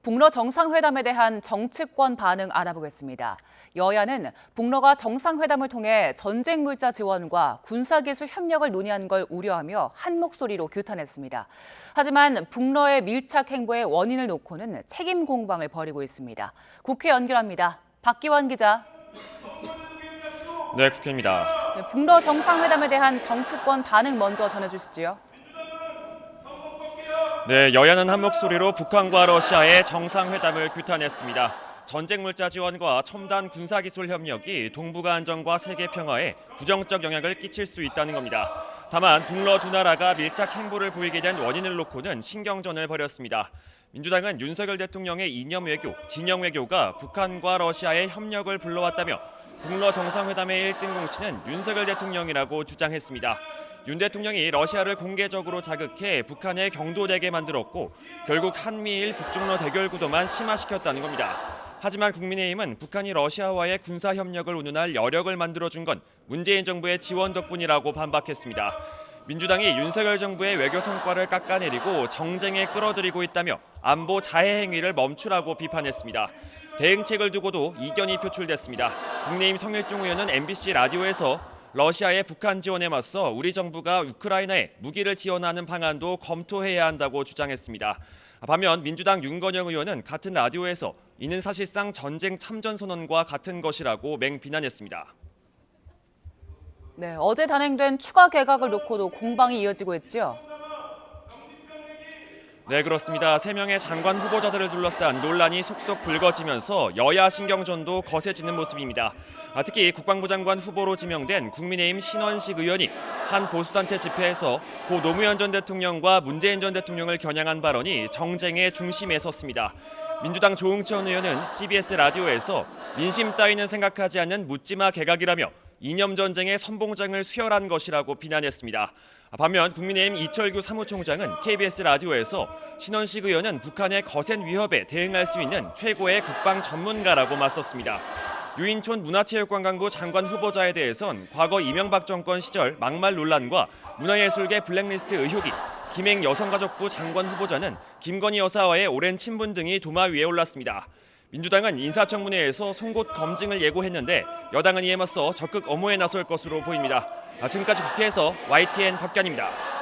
북러 정상회담에 대한 정치권 반응 알아보겠습니다. 여야는 북러가 정상회담을 통해 전쟁 물자 지원과 군사기술 협력을 논의한 걸 우려하며 한 목소리로 규탄했습니다. 하지만 북러의 밀착 행보의 원인을 놓고는 책임 공방을 벌이고 있습니다. 국회 연결합니다. 박기원 기자. 네, 국회입니다. 북러 정상회담에 대한 정치권 반응 먼저 전해주시죠. 네, 여야는 한 목소리로 북한과 러시아의 정상회담을 규탄했습니다. 전쟁 물자 지원과 첨단 군사기술 협력이 동북아 안정과 세계 평화에 부정적 영향을 끼칠 수 있다는 겁니다. 다만 북러 두 나라가 밀착 행보를 보이게 된 원인을 놓고는 신경전을 벌였습니다. 민주당은 윤석열 대통령의 이념 외교, 진영 외교가 북한과 러시아의 협력을 불러왔다며 북러 정상회담의 1등 공신은 윤석열 대통령이라고 주장했습니다. 윤 대통령이 러시아를 공개적으로 자극해 북한에 경도되게 만들었고 결국 한미일 북중러 대결 구도만 심화시켰다는 겁니다. 하지만 국민의힘은 북한이 러시아와의 군사협력을 운운할 여력을 만들어준 건 문재인 정부의 지원 덕분이라고 반박했습니다. 민주당이 윤석열 정부의 외교 성과를 깎아내리고 정쟁에 끌어들이고 있다며 안보 자해 행위를 멈추라고 비판했습니다. 대응책을 두고도 이견이 표출됐습니다. 국민의힘 성일종 의원은 MBC 라디오에서 러시아의 북한 지원에 맞서 우리 정부가 우크라이나에 무기를 지원하는 방안도 검토해야 한다고 주장했습니다. 반면 민주당 윤건영 의원은 같은 라디오에서 이는 사실상 전쟁 참전 선언과 같은 것이라고 맹비난했습니다. 네, 어제 단행된 추가 개각을 놓고도 공방이 이어지고 있죠. 네, 그렇습니다. 3명의 장관 후보자들을 둘러싼 논란이 속속 불거지면서 여야 신경전도 거세지는 모습입니다. 특히 국방부 장관 후보로 지명된 국민의힘 신원식 의원이 한 보수단체 집회에서 고 노무현 전 대통령과 문재인 전 대통령을 겨냥한 발언이 정쟁의 중심에 섰습니다. 민주당 조응천 의원은 CBS 라디오에서 민심 따위는 생각하지 않는 묻지마 개각이라며 이념 전쟁의 선봉장을 수혈한 것이라고 비난했습니다. 반면 국민의힘 이철규 사무총장은 KBS 라디오에서 신원식 의원은 북한의 거센 위협에 대응할 수 있는 최고의 국방 전문가라고 맞섰습니다. 유인촌 문화체육관광부 장관 후보자에 대해선 과거 이명박 정권 시절 막말 논란과 문화예술계 블랙리스트 의혹이, 김행 여성가족부 장관 후보자는 김건희 여사와의 오랜 친분 등이 도마 위에 올랐습니다. 민주당은 인사청문회에서 송곳 검증을 예고했는데 여당은 이에 맞서 적극 엄호에 나설 것으로 보입니다. 지금까지 국회에서 YTN 박견입니다.